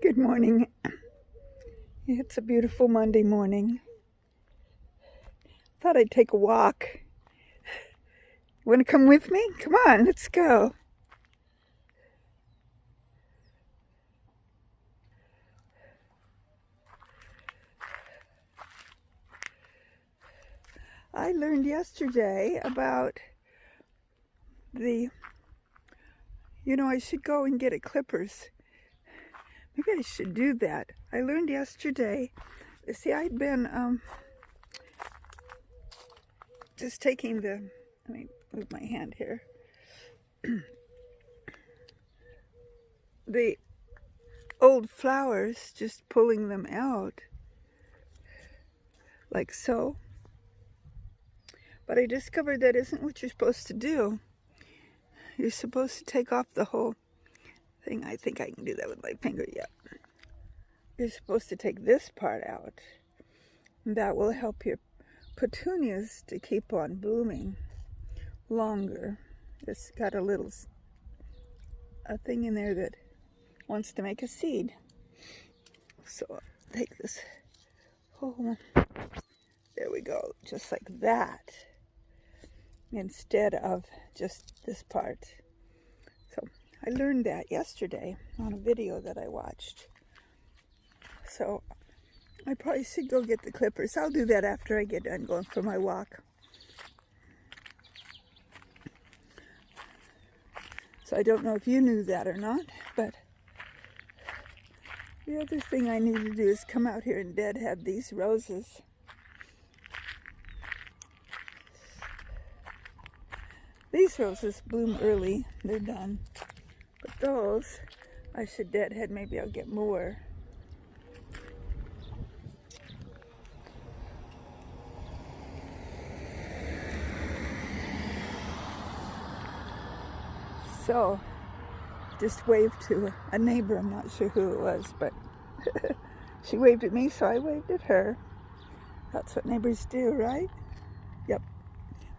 Good morning. It's a beautiful Monday morning. Thought I'd take a walk. Want to come with me? Come on, let's go. I learned yesterday about I should go and get clippers. Maybe I should do that. I learned yesterday. See, I'd been just taking let me move my hand here. The old flowers, just pulling them out like so. But I discovered that isn't what you're supposed to do. You're supposed to take off the whole thing. I think I can do that with my finger. Yeah. You're supposed to take this part out. That will help your petunias to keep on blooming longer. It's got a thing in there that wants to make a seed. So I'll take this whole, there we go, just like that, instead of just this part. So I learned that yesterday on a video that I watched. So I probably should go get the clippers. I'll do that after I get done going for my walk. So I don't know if you knew that or not, but the other thing I need to do is come out here and deadhead these roses. These roses bloom early, they're done. But those, I should deadhead, maybe I'll get more. So, just waved to a neighbor, I'm not sure who it was, but she waved at me, so I waved at her. That's what neighbors do, right? Yep.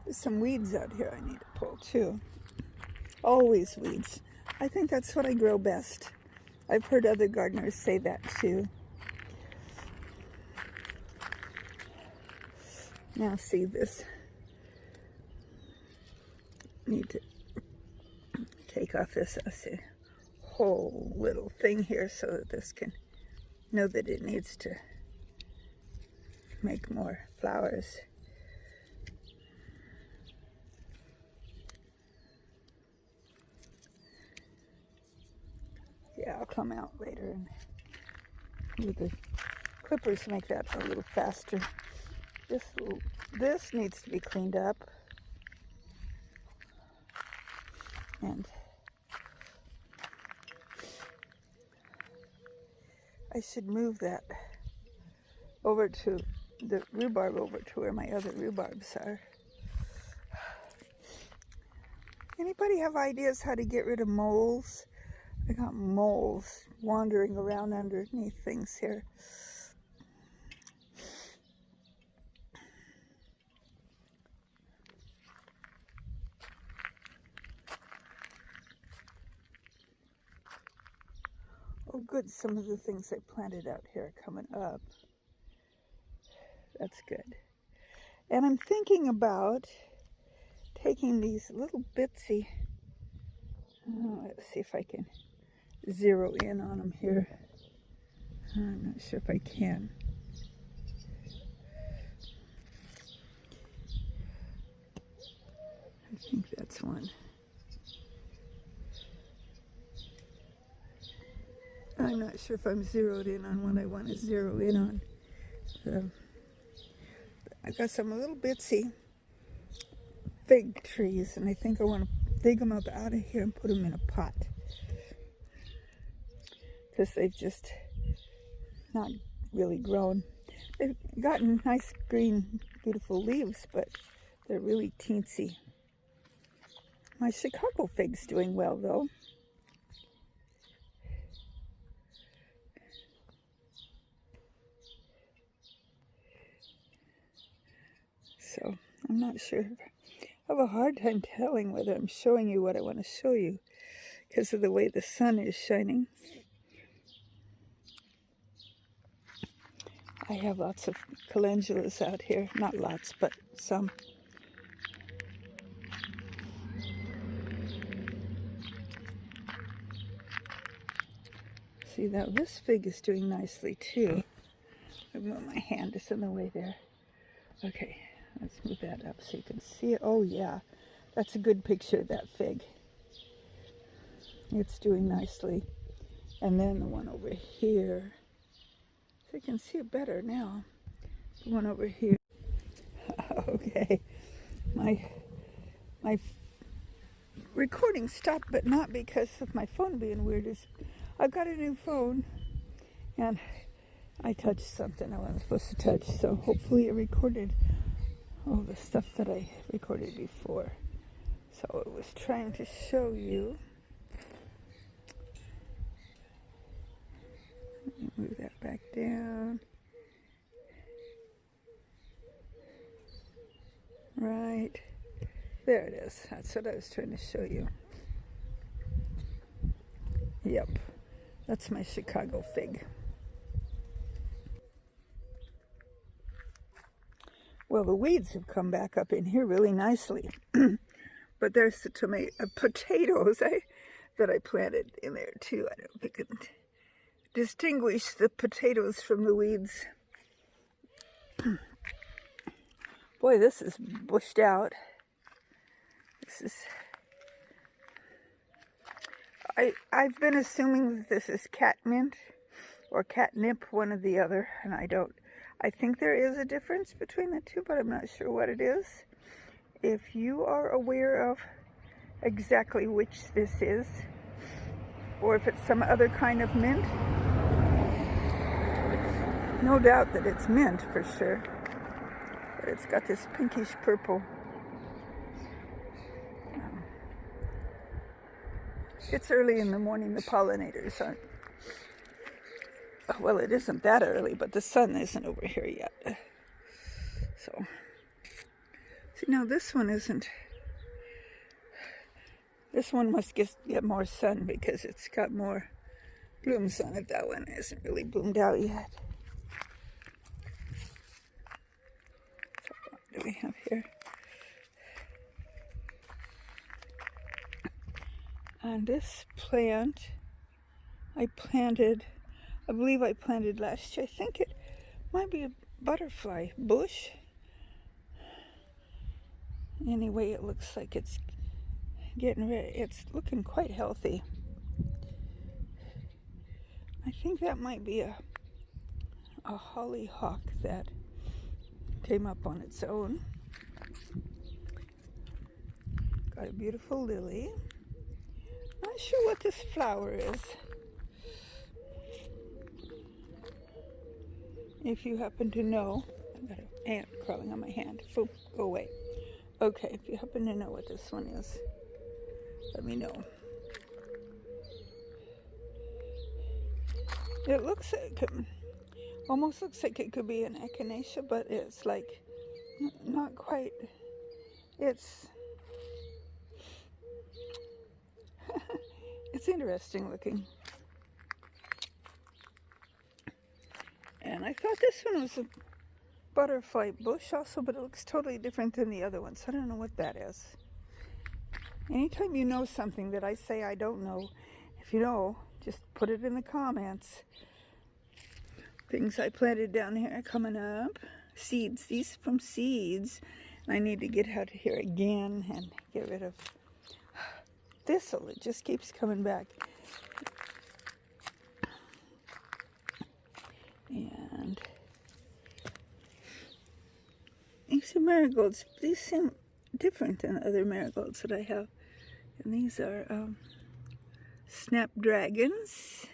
There's some weeds out here I need to pull too. Always weeds. I think that's what I grow best. I've heard other gardeners say that too. Now see this. Need to take off this whole little thing here so that this can know that it needs to make more flowers. Yeah, I'll come out later and use the clippers to make that a little faster. This needs to be cleaned up. And I should move that over to the rhubarb, over to where my other rhubarbs are. Anybody have ideas how to get rid of moles? I got moles wandering around underneath things here. Oh good, some of the things I planted out here are coming up. That's good. And I'm thinking about taking these little bitsy, let's see if I can zero in on them here. I'm not sure if I can. I think that's one. I'm not sure if I'm zeroed in on what I want to zero in on. I got some little bitsy fig trees, and I think I want to dig them up out of here and put them in a pot, because they've just not really grown. They've gotten nice green, beautiful leaves, but they're really teensy. My Chicago fig's doing well, though. So I'm not sure. I have a hard time telling whether I'm showing you what I want to show you because of the way the sun is shining. I have lots of calendulas out here. Not lots, but some. See, now this fig is doing nicely too. My hand is in the way there. Okay, let's move that up so you can see it. Oh yeah, that's a good picture of that fig. It's doing nicely. And then the one over here. So you can see it better now. The one over here. Okay, my recording stopped, but not because of my phone being weird. I've got a new phone, and I touched something I wasn't supposed to touch, so hopefully it recorded all the stuff that I recorded before. So it was trying to show you. Let me move that back down. Right. There it is. That's what I was trying to show you. Yep. That's my Chicago fig. Well, the weeds have come back up in here really nicely. But there's the potatoes that I planted in there too. I don't know if I can distinguish the potatoes from the weeds. Boy, this is bushed out. I've been assuming that this is catmint or catnip, one or the other, and I think there is a difference between the two, but I'm not sure what it is. If you are aware of exactly which this is, or if it's some other kind of mint, no doubt that it's mint for sure, but it's got this pinkish purple. It's early in the morning, the pollinators aren't, well, it isn't that early, but the sun isn't over here yet. So, see, now this one isn't, this one must get more sun because it's got more blooms on it. That one isn't really bloomed out yet. So what do we have here? And this plant, I believe I planted last year. I think it might be a butterfly bush. Anyway, it looks like it's getting ready. It's looking quite healthy. I think that might be a hollyhock that came up on its own. Got a beautiful lily. Not sure what this flower is. If you happen to know, I've got an ant crawling on my hand. Boom, go away. Okay, if you happen to know what this one is, let me know. It looks like, almost looks like it could be an echinacea, but it's like not quite. It's it's interesting looking. And I thought this one was a butterfly bush also, but it looks totally different than the other ones. I don't know what that is. Anytime you know something that I say I don't know, if you know, just put it in the comments. Things I planted down here are coming up. Seeds, these from seeds. I need to get out of here again and get rid of thistle. It just keeps coming back. And these are marigolds. These seem different than other marigolds that I have. And these are snapdragons.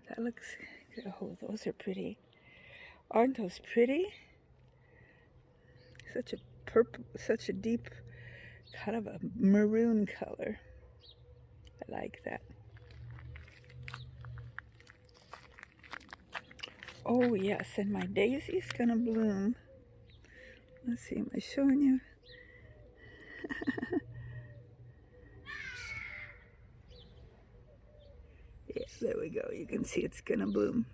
That looks, oh, those are pretty. Aren't those pretty? Such a purple, such a deep, kind of a maroon color. I like that. Oh yes, and my daisy's gonna bloom. Let's see, am I showing you? Yeah, there we go. You can see it's gonna bloom.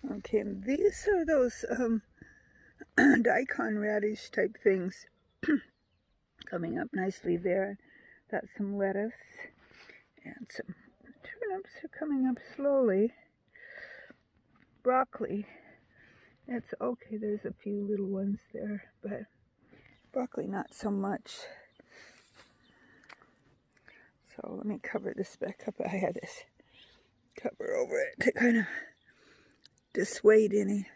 Okay, and these are those daikon radish type things coming up nicely there. Got some lettuce and some turnips are coming up slowly. Broccoli, it's okay, there's a few little ones there, but broccoli not so much. So let me cover this back up. I had this cover over it to kind of dissuade any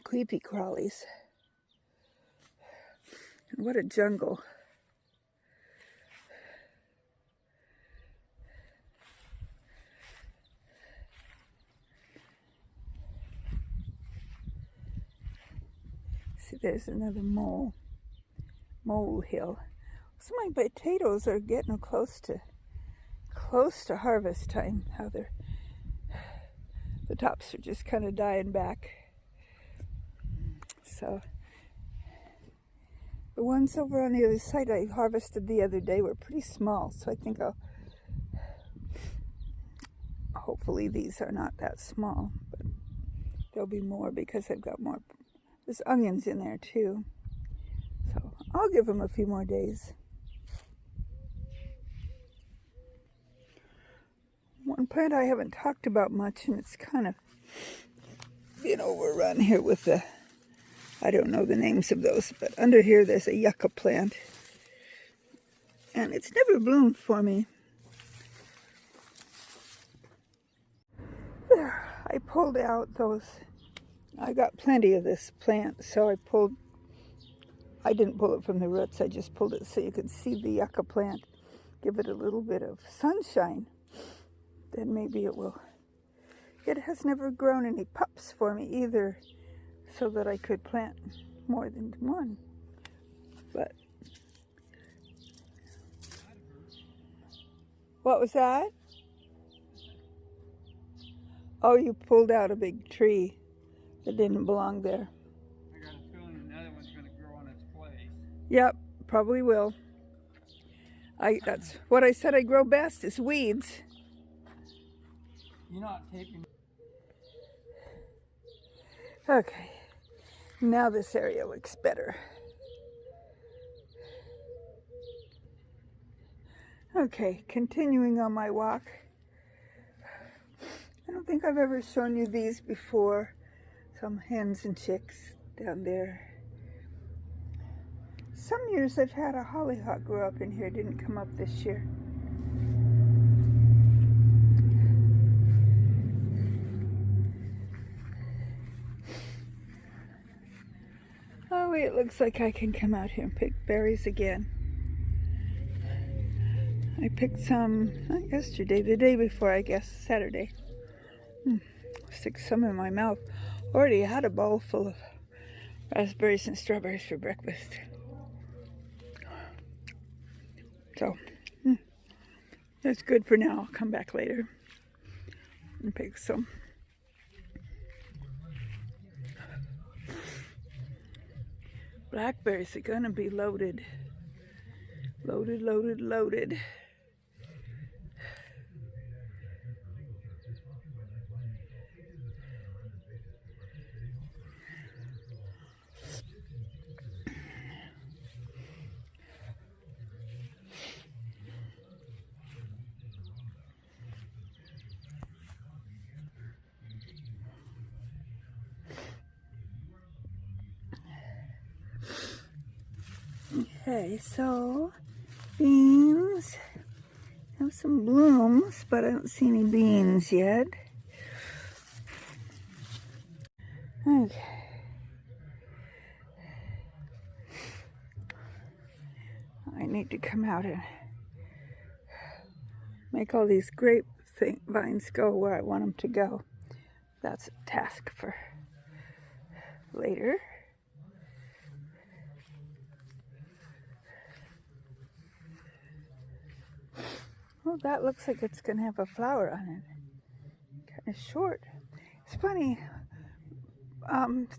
creepy crawlies. What a jungle. See, there's another molehill. Some of my potatoes are getting close to harvest time. How the tops are just kind of dying back. So the ones over on the other side I harvested the other day were pretty small, so I think hopefully these are not that small, but there'll be more because I've got more. There's onions in there too, so I'll give them a few more days. One plant I haven't talked about much, and it's kind of been overrun here with I don't know the names of those, but under here there's a yucca plant, and it's never bloomed for me. There, I pulled out those. I got plenty of this plant, so I didn't pull it from the roots, I just pulled it so you could see the yucca plant. Give it a little bit of sunshine, then maybe it will. It has never grown any pups for me either, so that I could plant more than one. But what was that? Oh, you pulled out a big tree that didn't belong there. I got a feeling another one's going to grow on its place. Yep, probably will. That's what I said I grow best, is weeds. You're not taping. Okay, now this area looks better. Okay, continuing on my walk. I don't think I've ever shown you these before. Some hens and chicks down there. Some years I've had a hollyhock grow up in here. It didn't come up this year. Oh, it looks like I can come out here and pick berries again. I picked some, not yesterday, the day before, I guess, Saturday. Stick some in my mouth. Already had a bowl full of raspberries and strawberries for breakfast. So, that's good for now. I'll come back later and pick some. Blackberries are gonna be loaded. Loaded, loaded, loaded. Okay, so beans have some blooms, but I don't see any beans yet. Okay. I need to come out and make all these grape vines go where I want them to go. That's a task for later. Oh, that looks like it's going to have a flower on it. Kind of short. It's funny.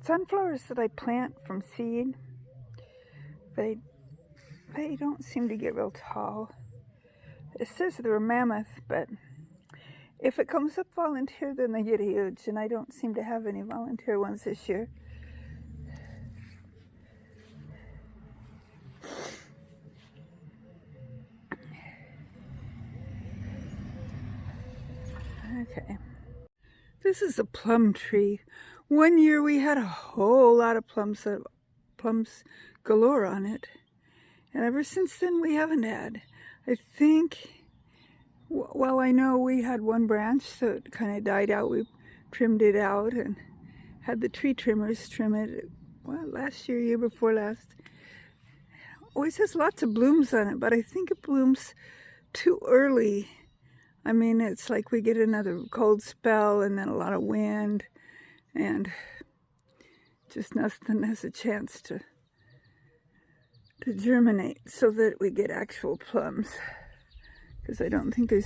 Sunflowers that I plant from seed, they don't seem to get real tall. It says they're mammoth, but If it comes up volunteer, then they get huge, and I don't seem to have any volunteer ones this year. Okay. This is a plum tree. One year we had a whole lot of plums galore on it. And ever since then we haven't had. I think, well, I know we had one branch that kind of died out. We trimmed it out and had the tree trimmers trim it, well, last year, year before last. Always has lots of blooms on it, but I think it blooms too early. I mean, it's like we get another cold spell and then a lot of wind, and just nothing has a chance to germinate so that we get actual plums. Because I don't think I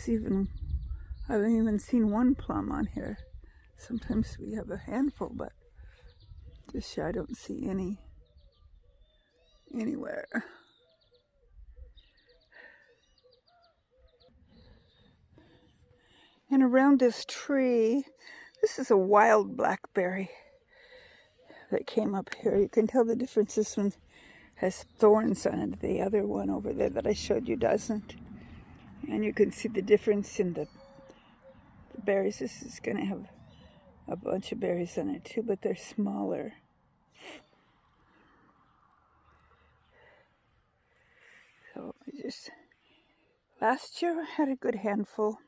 haven't even seen one plum on here. Sometimes we have a handful, but this year I don't see any anywhere. And around this tree, this is a wild blackberry that came up here. You can tell the difference. This one has thorns on it. The other one over there that I showed you doesn't. And you can see the difference in the berries. This is going to have a bunch of berries on it too, but they're smaller. So last year I had a good handful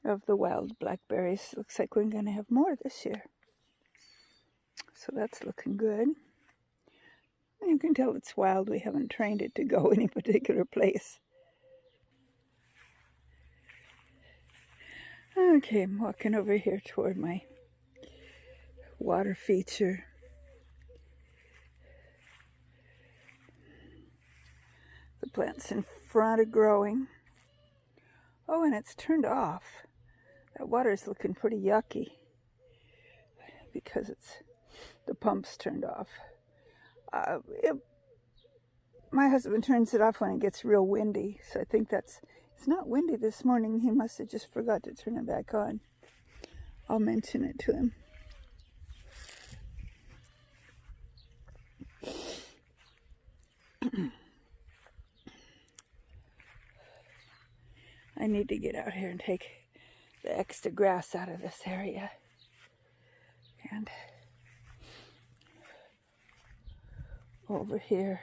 of the wild blackberries. Looks like we're going to have more this year. So that's looking good. You can tell it's wild. We haven't trained it to go any particular place. Okay, I'm walking over here toward my water feature. The plants in front are growing. Oh, and it's turned off. That water is looking pretty yucky because the pump's turned off. My husband turns it off when it gets real windy, so I think it's not windy this morning. He must have just forgot to turn it back on. I'll mention it to him. I need to get out here and take the extra grass out of this area. And over here,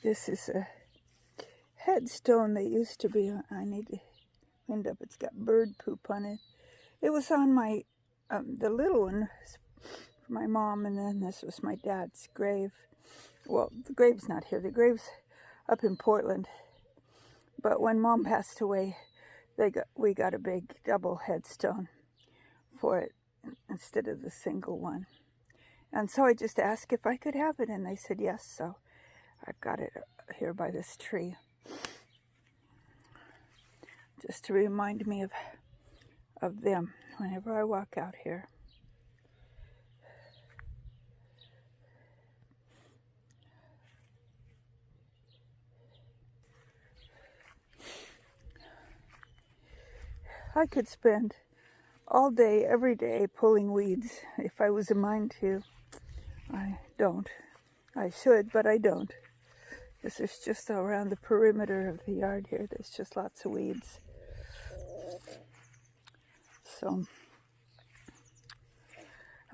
this is a headstone that used to be. I need to clean up. It's got bird poop on it. It was on my, the little one for my mom, and then this was my dad's grave. Well, the grave's not here. The grave's up in Portland. But when Mom passed away, we got a big double headstone for it instead of the single one. And so I just asked if I could have it, and they said yes. So I've got it here by this tree, just to remind me of them whenever I walk out here. I could spend all day, every day, pulling weeds if I was a mind to. I don't. I should, but I don't. Because there's just around the perimeter of the yard here, there's just lots of weeds. So,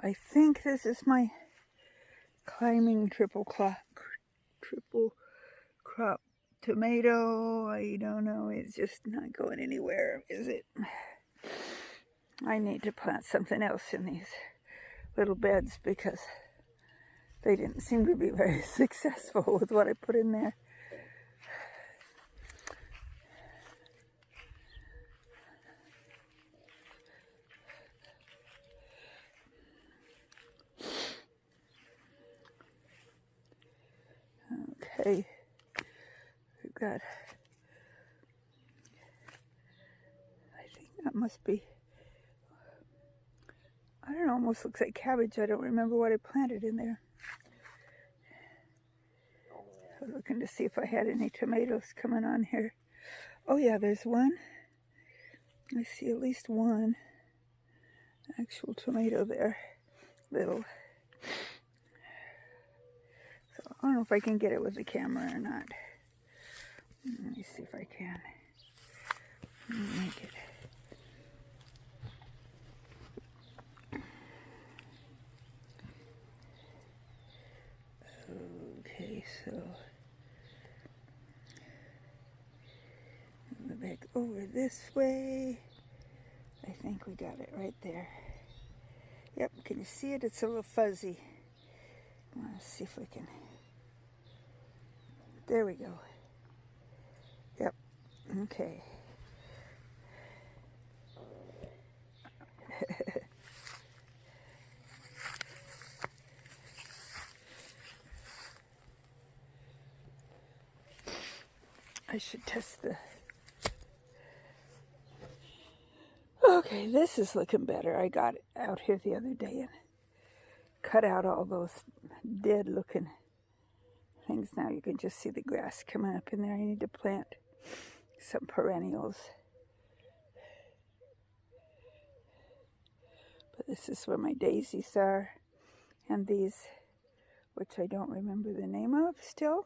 I think this is my climbing triple crop tomato. I don't know, it's just not going anywhere, is it? I need to plant something else in these little beds because they didn't seem to be very successful with what I put in there. Okay, we've got, I think that must be, I don't know, almost looks like cabbage. I don't remember what I planted in there. I was looking to see if I had any tomatoes coming on here. Oh yeah, there's one. I see at least one actual tomato there, little. So I don't know if I can get it with the camera or not. Let me see if I can make it. Okay, so back over this way. I think we got it right there. Yep, can you see it? It's a little fuzzy. Let's see if we can. There we go. Yep, okay. I should test the... Okay, this is looking better. I got it out here the other day and cut out all those dead looking things. Now you can just see the grass coming up in there. I need to plant some perennials. But this is where my daisies are. And these, which I don't remember the name of still.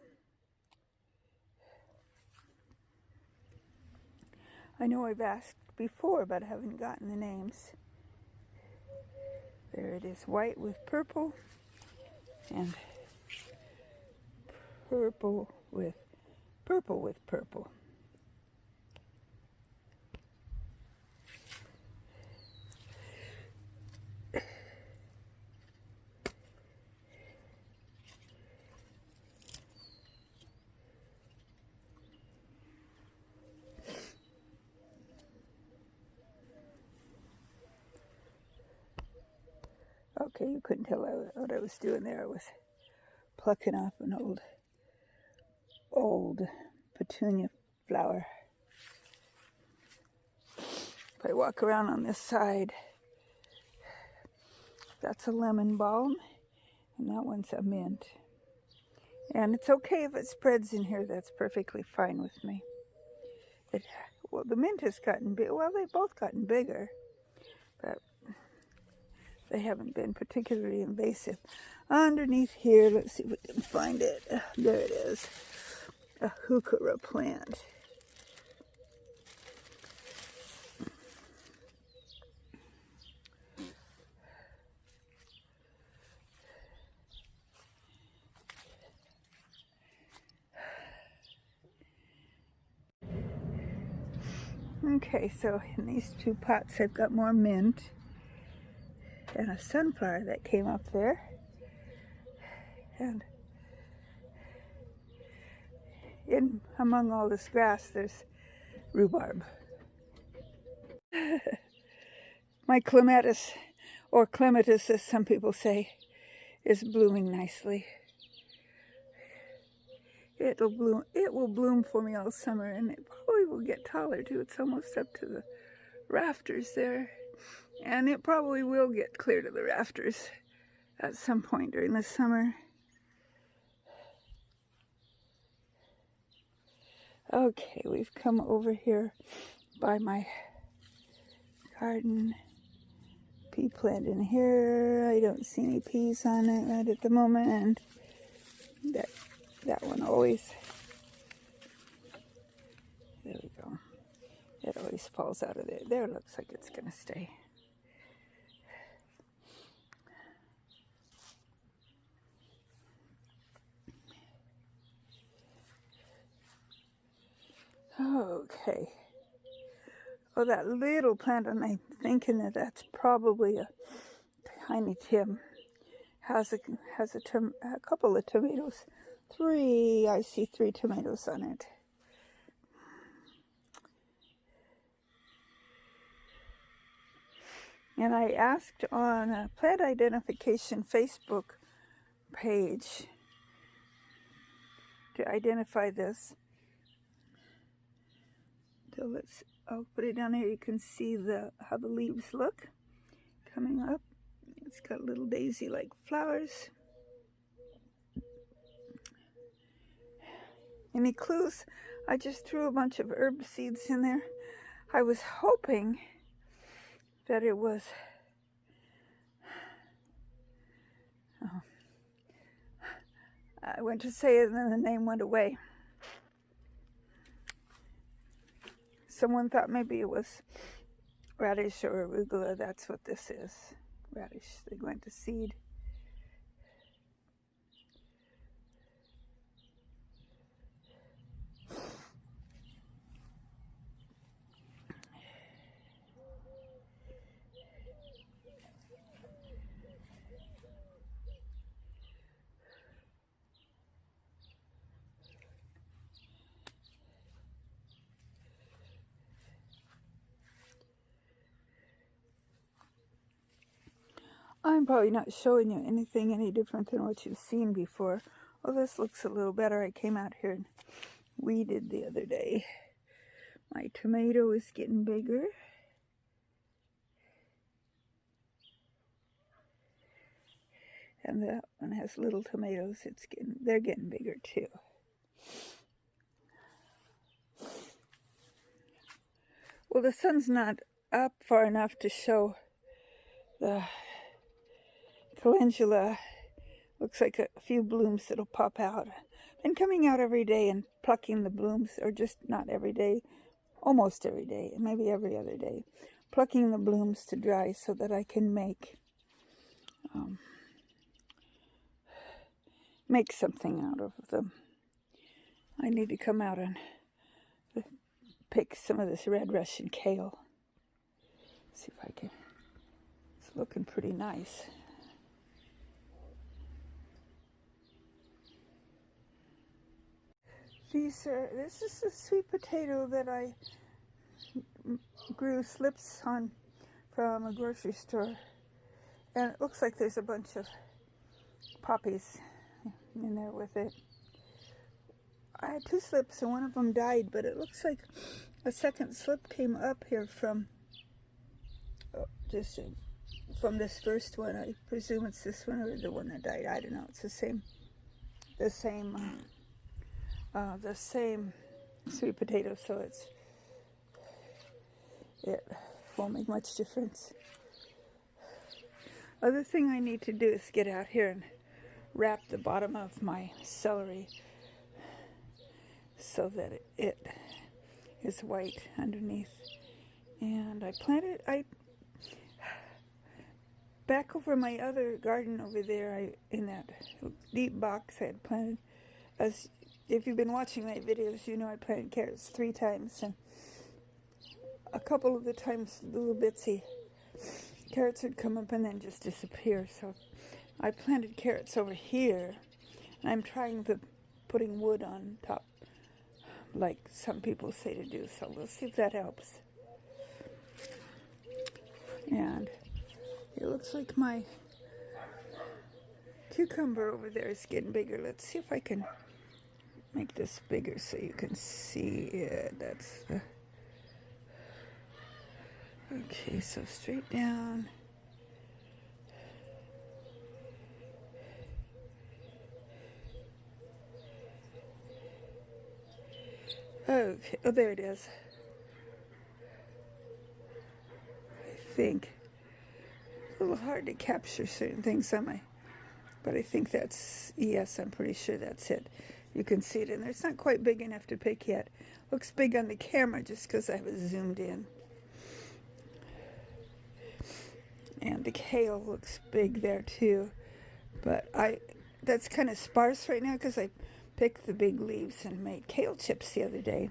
I know I've asked before, but I haven't gotten the names. There it is, white with purple, and purple with purple. Okay, you couldn't tell what I was doing there. I was plucking off an old petunia flower. If I walk around on this side, that's a lemon balm, and that one's a mint. And it's okay if it spreads in here. That's perfectly fine with me. Well, the mint has gotten big. Well, they've both gotten bigger, but they haven't been particularly invasive. Underneath here, let's see if we can find it. There it is, a heuchera plant. Okay, so in these two pots I've got more mint and a sunflower that came up there. And in among all this grass there's rhubarb. My clematis, or clematis as some people say, is blooming nicely. It will bloom for me all summer, and it probably will get taller too. It's almost up to the rafters there. And it probably will get clear to the rafters at some point during the summer. Okay, we've come over here by my garden pea plant in here. I don't see any peas on it right at the moment, and that one always, there we go. It always falls out of there. There, it looks like it's gonna stay. Okay. Oh, that little plant, and I'm thinking that that's probably a tiny Tim. Has a couple of tomatoes. I see 3 tomatoes on it. And I asked on a plant identification Facebook page to identify this. So I'll put it down here. You can see how the leaves look coming up. It's got little daisy-like flowers. Any clues? I just threw a bunch of herb seeds in there. I was hoping that it was, oh, I went to say it and then the name went away. Someone thought maybe it was radish or arugula. That's what this is. Radish. They went to seed. I'm probably not showing you anything any different than what you've seen before. Oh, this looks a little better. I came out here and weeded the other day. My tomato is getting bigger. And that one has little tomatoes. They're getting bigger too. Well, the sun's not up far enough to show the calendula. Looks like a few blooms that'll pop out. Been coming out every day and plucking the blooms, or just not every day, almost every day, maybe every other day. Plucking the blooms to dry so that I can make something out of them. I need to come out and pick some of this red Russian kale. See if I can. It's looking pretty nice. This is a sweet potato that I grew slips on from a grocery store. And it looks like there's a bunch of poppies in there with it. I had 2 slips and one of them died, but it looks like a second slip came up here from from this first one. I presume it's this one or the one that died. I don't know. It's the same sweet potato, so it won't make much difference. Other thing I need to do is get out here and wrap the bottom of my celery so that it is white underneath. And I planted, back over my other garden over there, in that deep box I had planted, as if you've been watching my videos, you know I planted carrots 3 times, and a couple of the times the little bitsy carrots would come up and then just disappear. So I planted carrots over here, and I'm trying putting wood on top, like some people say to do, so we'll see if that helps. And it looks like my cucumber over there is getting bigger. Let's see if I can make this bigger so you can see it. That's the... Okay, so straight down. Okay, oh, there it is. I think it's a little hard to capture certain things on my, but I think that's, yes, I'm pretty sure that's it. You can see it in there. It's not quite big enough to pick yet. Looks big on the camera just because I was zoomed in. And the kale looks big there too, but that's kind of sparse right now because I picked the big leaves and made kale chips the other day.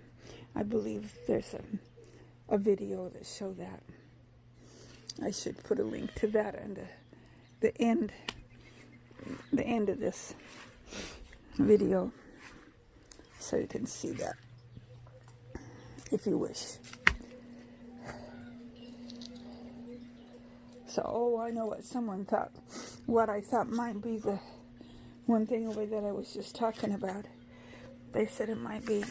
I believe there's a video that show that. I should put a link to that and the end of this video so you can see that if you wish. So, oh, I know what I thought might be the one thing over that I was just talking about. They said it might be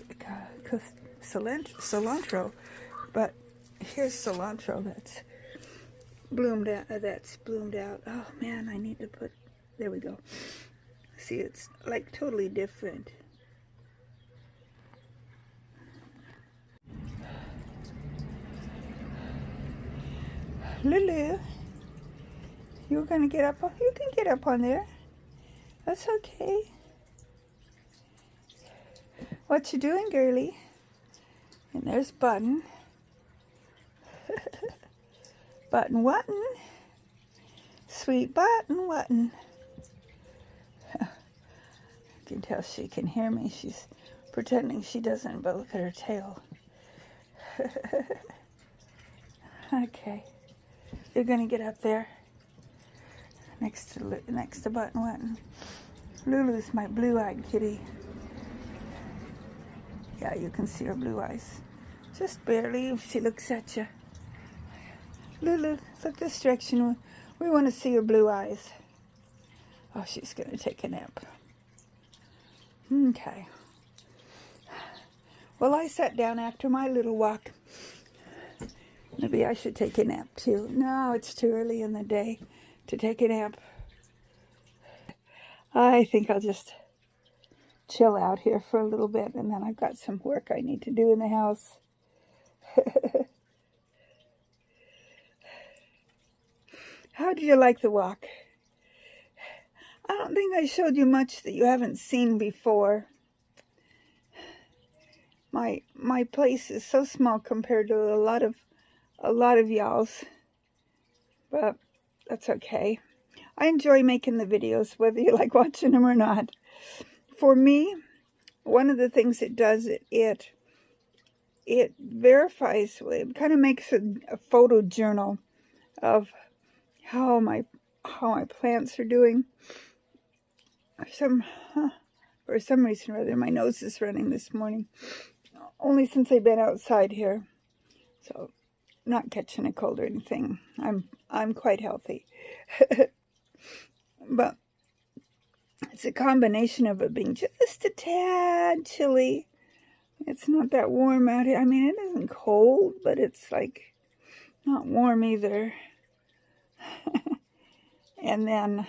cilantro, but here's cilantro that's bloomed out. Oh man, I need to put, there we go. See, it's like totally different. Lulu, you're gonna get up. You can get up on there. That's okay. What you doing, girlie? And there's Button. Button Wutton. Sweet Button Wutton. I can tell she can hear me. She's pretending she doesn't, but look at her tail. Okay. You're gonna get up there next to Button Wutton. Lulu's my blue-eyed kitty. Yeah, you can see her blue eyes. Just barely if she looks at you. Lulu, look this direction. We want to see her blue eyes. Oh, she's going to take a nap. Okay. Well, I sat down after my little walk. Maybe I should take a nap too. No, it's too early in the day to take a nap. I think I'll just chill out here for a little bit, and then I've got some work I need to do in the house. How did you like the walk? I don't think I showed you much that you haven't seen before. My place is so small compared to a lot of y'all's, but that's okay. I enjoy making the videos, whether you like watching them or not. For me, one of the things it does, it verifies, it kind of makes a photo journal of how my plants are doing. For some reason or other, my nose is running this morning. Only since I've been outside here, so not catching a cold or anything. I'm quite healthy, but it's a combination of it being just a tad chilly. It's not that warm out here. I mean, it isn't cold, but it's like not warm either. And then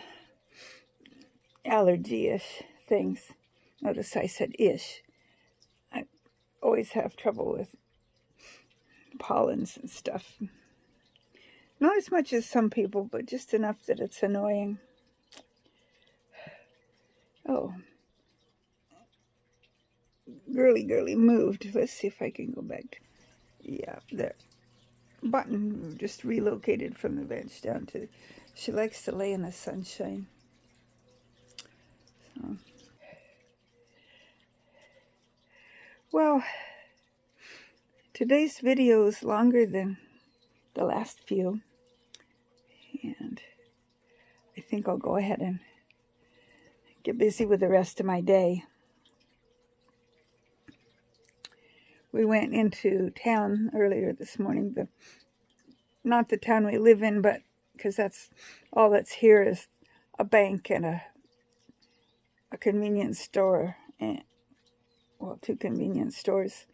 allergy-ish things. Notice I said ish. I always have trouble with pollens and stuff. Not as much as some people, but just enough that it's annoying. Oh. Girly moved. Let's see if I can go back. Yeah, there. Button just relocated from the bench down to... She likes to lay in the sunshine. So. Well, today's video is longer than the last few. And I think I'll go ahead and get busy with the rest of my day. We went into town earlier this morning. Not the town we live in, but because that's all that's here is a bank and a convenience store, and well, 2 convenience stores,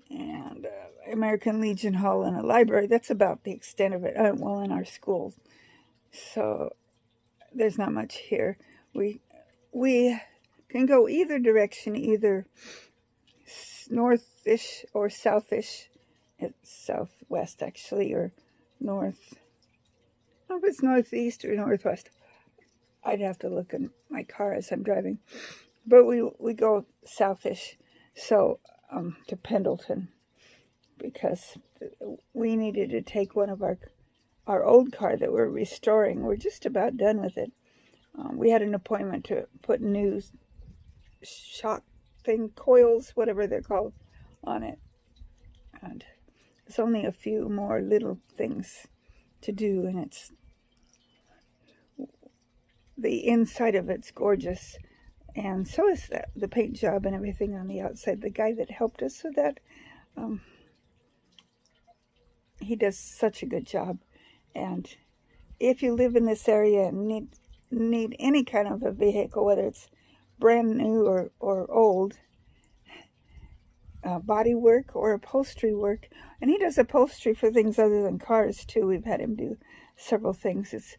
and American Legion Hall and a library. That's about the extent of it. Well, in our schools, so there's not much here. We can go either direction, either northish or southish. It's southwest actually, or north. I don't know if it's northeast or northwest. I'd have to look in my car as I'm driving. But we go southish, so to Pendleton, because we needed to take one of our old car that we're restoring. We're just about done with it. We had an appointment to put new shock thing, coils, whatever they're called, on it. And there's only a few more little things to do, and it's the inside of it's gorgeous, and so is the paint job and everything on the outside. The guy that helped us with that, he does such a good job. And if you live in this area and need any kind of a vehicle, whether it's brand new or old, body work or upholstery work, and he does upholstery for things other than cars too. We've had him do several things. It's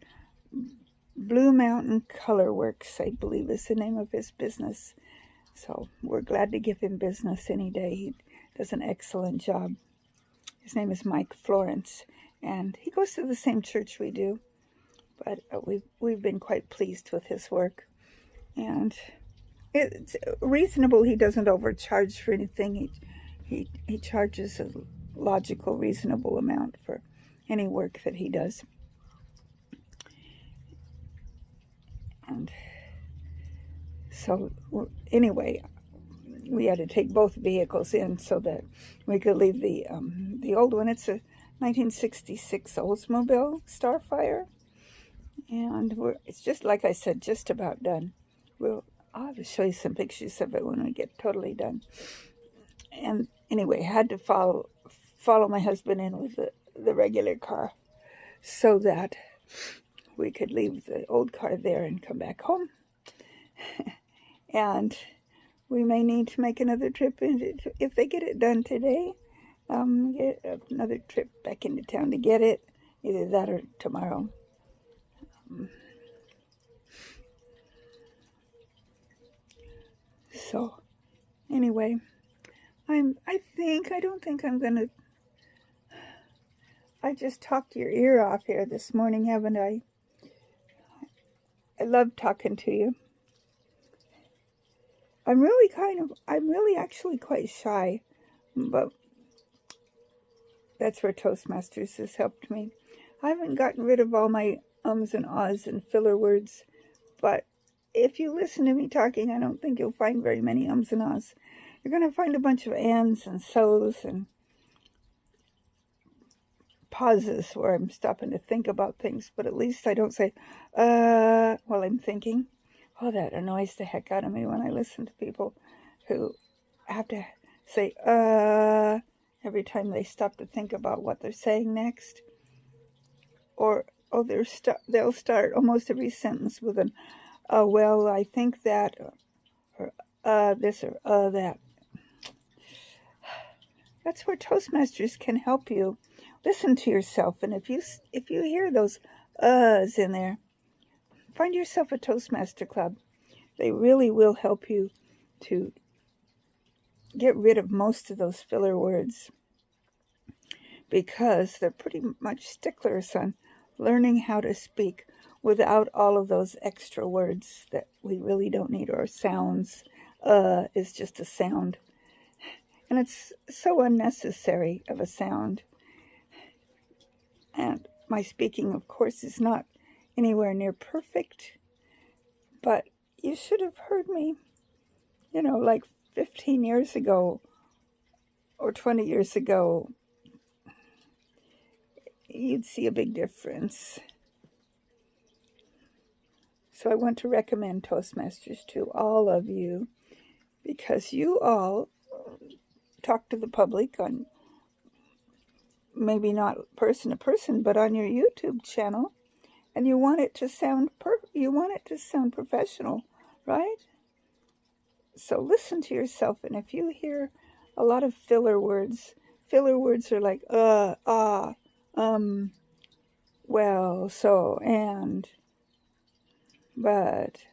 Blue Mountain Color Works, I believe, is the name of his business. So we're glad to give him business any day. He does an excellent job. His name is Mike Florence, And he goes to the same church we do, but we've been quite pleased with his work. And it's reasonable. He doesn't overcharge for anything. He charges a logical, reasonable amount for any work that he does. And so anyway, we had to take both vehicles in so that we could leave the old one. It's a 1966 Oldsmobile Starfire, and it's just like I said, just about done. I'll have to show you some pictures of it when we get totally done. And anyway, I had to follow my husband in with the regular car so that we could leave the old car there and come back home. And we may need to make another trip if they get it done today. Get another trip back into town to get it, either that or tomorrow. So anyway, I don't think I'm gonna. I just talked your ear off here this morning, haven't I? I love talking to you. I'm really actually quite shy, but that's where Toastmasters has helped me. I haven't gotten rid of all my ums and ahs and filler words, but if you listen to me talking, I don't think you'll find very many ums and ahs. You're going to find a bunch of ands and so's and pauses where I'm stopping to think about things, but at least I don't say, while I'm thinking. Oh, that annoys the heck out of me when I listen to people who have to say, every time they stop to think about what they're saying next. Or, they'll start almost every sentence with an, well, I think that, or this, or that. That's where Toastmasters can help you. Listen to yourself, and if you hear those uhs in there, find yourself a Toastmaster club. They really will help you to get rid of most of those filler words, because they're pretty much sticklers on learning how to speak without all of those extra words that we really don't need, or sounds. Is just a sound, and it's so unnecessary of a sound. And my speaking, of course, is not anywhere near perfect, but you should have heard me, like 15 years ago or 20 years ago. You'd see a big difference. So I want to recommend Toastmasters to all of you, because you all talk to the public on, maybe not person to person, but on your YouTube channel, and you want it to sound professional, right? So listen to yourself, and if you hear a lot of filler words are like well, so, and, but.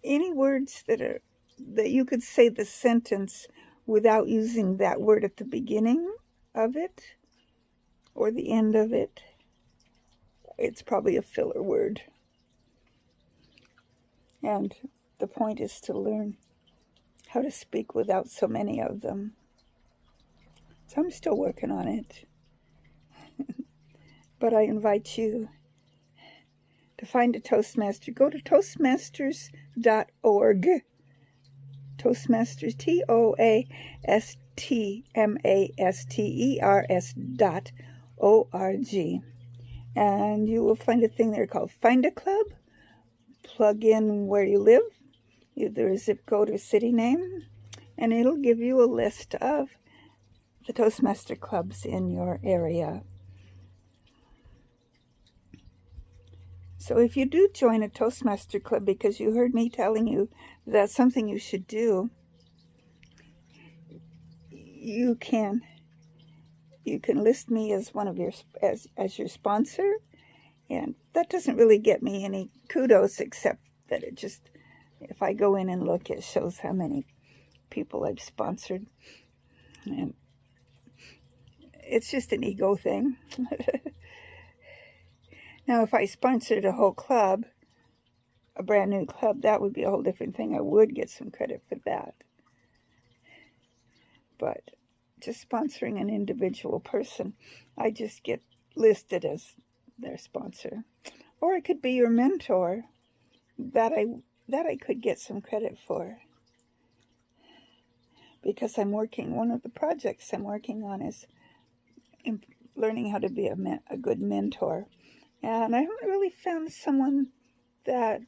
Any words that you could say the sentence without using that word at the beginning of it or the end of it, it's probably a filler word. And the point is to learn how to speak without so many of them. So I'm still working on it. But I invite you to find a Toastmaster. Go to Toastmasters.org. Toastmasters, TOASTMASTERS.org. And you will find a thing there called Find a Club. Plug in where you live, either a zip code or city name, and it'll give you a list of the Toastmaster clubs in your area. So if you do join a Toastmaster club because you heard me telling you that's something you should do, you can list me as one of your as your sponsor, and that doesn't really get me any kudos, except that it just, if I go in and look, it shows how many people I've sponsored. And it's just an ego thing. Now, if I sponsored a whole club, a brand new club, that would be a whole different thing. I would get some credit for that. But just sponsoring an individual person, I just get listed as their sponsor. Or I could be your mentor, that I could get some credit for. Because one of the projects I'm working on is learning how to be a good mentor. And I haven't really found someone that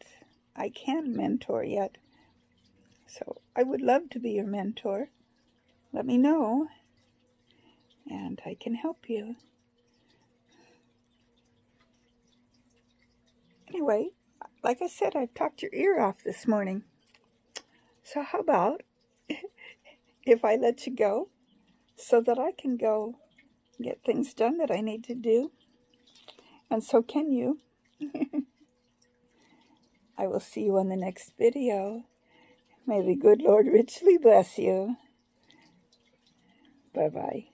I can mentor yet. So I would love to be your mentor. Let me know, and I can help you. Anyway, like I said, I've talked your ear off this morning. So how about if I let you go so that I can go get things done that I need to do? And so can you. I will see you on the next video. May the good Lord richly bless you. Bye-bye.